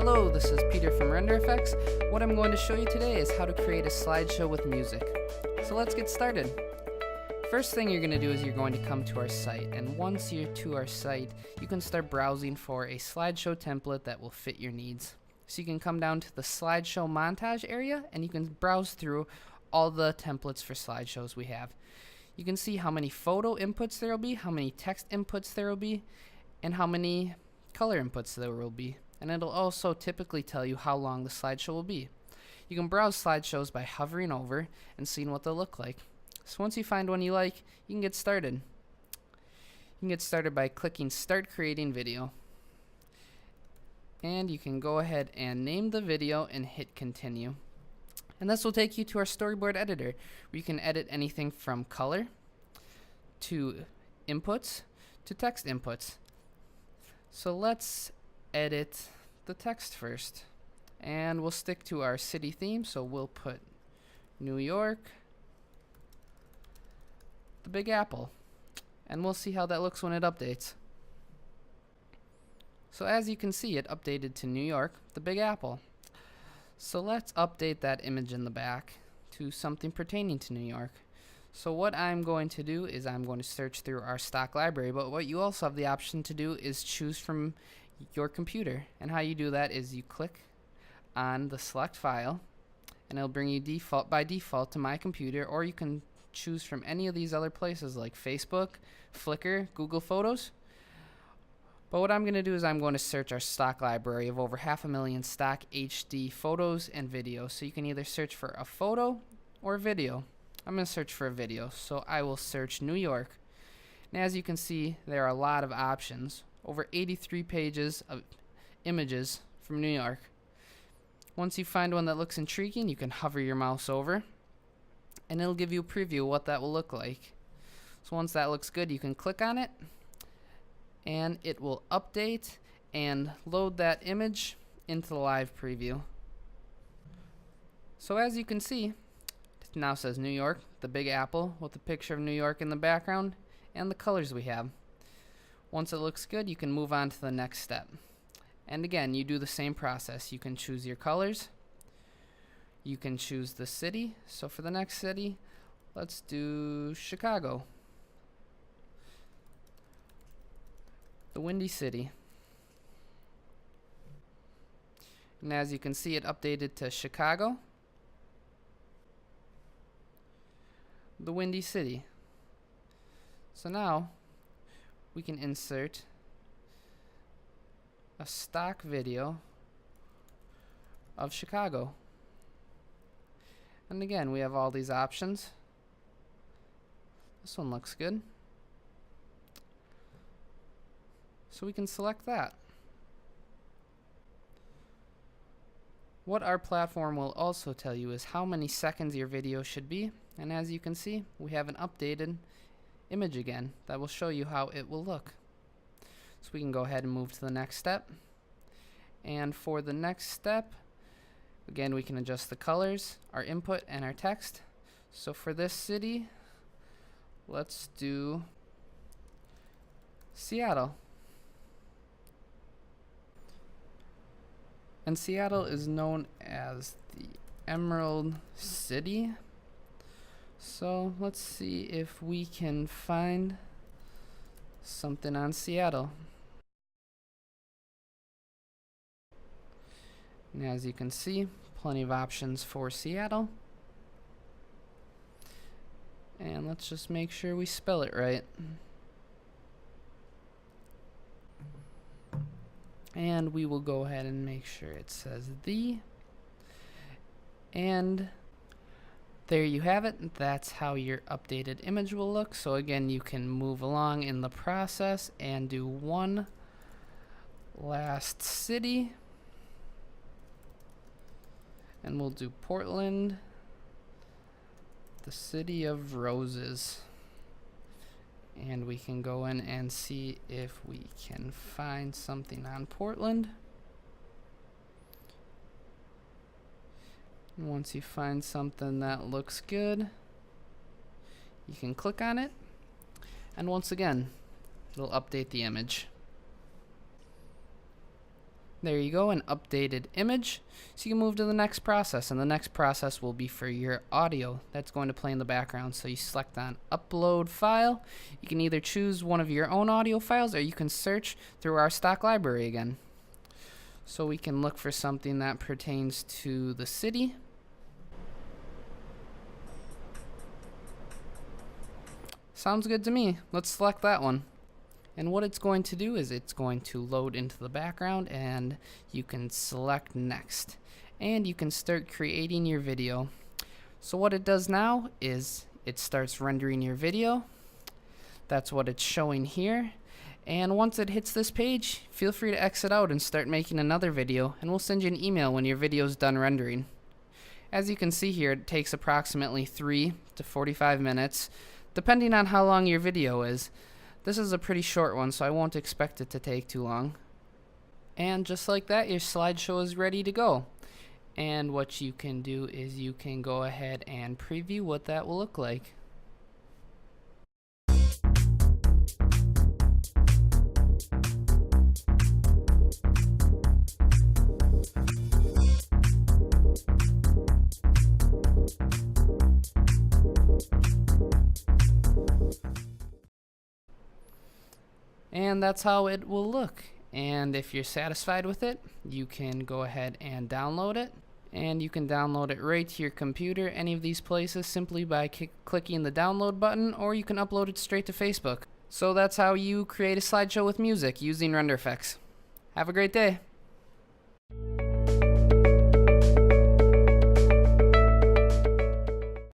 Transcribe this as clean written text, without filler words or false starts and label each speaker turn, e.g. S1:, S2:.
S1: Hello, this is Peter from RendrFX. What I'm going to show you today is how to create a slideshow with music. So let's get started. First thing you're going to do is you're going to come to our site, and once you're to our site, you can start browsing for a slideshow template that will fit your needs. So you can come down to the slideshow montage area and you can browse through all the templates for slideshows we have. You can see how many photo inputs there will be, how many text inputs there will be, and how many color inputs there will be. And it'll also typically tell you how long the slideshow will be. You can browse slideshows by hovering over and seeing what they'll look like. So once you find one you like, you can get started. You can get started by clicking Start Creating Video. And you can go ahead and name the video and hit Continue. And this will take you to our storyboard editor, where you can edit anything from color to inputs to text inputs. So let's edit the text first, and we'll stick to our city theme, so we'll put New York, the Big Apple, and we'll see how that looks when it updates. So as you can see, it updated to New York, the Big Apple. So let's update that image in the back to something pertaining to New York. So what I'm going to do is I'm going to search through our stock library, but what you also have the option to do is choose from your computer. And how you do that is you click on the select file and it'll bring you by default to my computer, or you can choose from any of these other places like Facebook, Flickr, Google Photos. But what I'm going to do is I'm going to search our stock library of over 500,000 stock HD photos and videos. So you can either search for a photo or a video. I'm going to search for a video, so I will search New York. And as you can see, there are a lot of options. Over 83 pages of images from New York. Once you find one that looks intriguing, you can hover your mouse over and it'll give you a preview of what that will look like. So once that looks good, you can click on it and it will update and load that image into the live preview. So as you can see, it now says New York, the Big Apple, with a picture of New York in the background and the colors we have. Once it looks good, you can move on to the next step. And again, you do the same process. You can choose your colors. You can choose the city. So for the next city, let's do Chicago. The Windy City. And as you can see, it updated to Chicago, the Windy City. So now we can insert a stock video of Chicago. And again, we have all these options. This one looks good. So we can select that. What our platform will also tell you is how many seconds your video should be. And as you can see, we have an updated image again that will show you how it will look. So we can go ahead and move to the next step. And for the next step, again, we can adjust the colors, our input, and our text. So for this city, let's do Seattle. And Seattle is known as the Emerald City. So let's see if we can find something on Seattle. And as you can see, plenty of options for Seattle. And let's just make sure we spell it right. And we will go ahead and make sure it says the. And there you have it. That's how your updated image will look. So again, you can move along in the process and do one last city. And we'll do Portland, the city of roses. And we can go in and see if we can find something on Portland. And once you find something that looks good, you can click on it, and once again, it'll update the image. There you go, an updated image. So you can move to the next process, and the next process will be for your audio that's going to play in the background. So you select on upload file. You can either choose one of your own audio files, or you can search through our stock library again. So we can look for something that pertains to the city. Sounds good to me. Let's select that one. And what it's going to do is it's going to load into the background, and you can select next. And you can start creating your video. So what it does now is it starts rendering your video. That's what it's showing here. And once it hits this page, feel free to exit out and start making another video, and we'll send you an email when your video is done rendering. As you can see here, it takes approximately 3 to 45 minutes, depending on how long your video is. This is a pretty short one, so I won't expect it to take too long. And just like that, your slideshow is ready to go. And what you can do is you can go ahead and preview what that will look like. And that's how it will look. And if you're satisfied with it, you can go ahead and download it. And you can download it right to your computer, any of these places, simply by clicking the download button, or you can upload it straight to Facebook. So that's how you create a slideshow with music using RendrFX. Have a great day.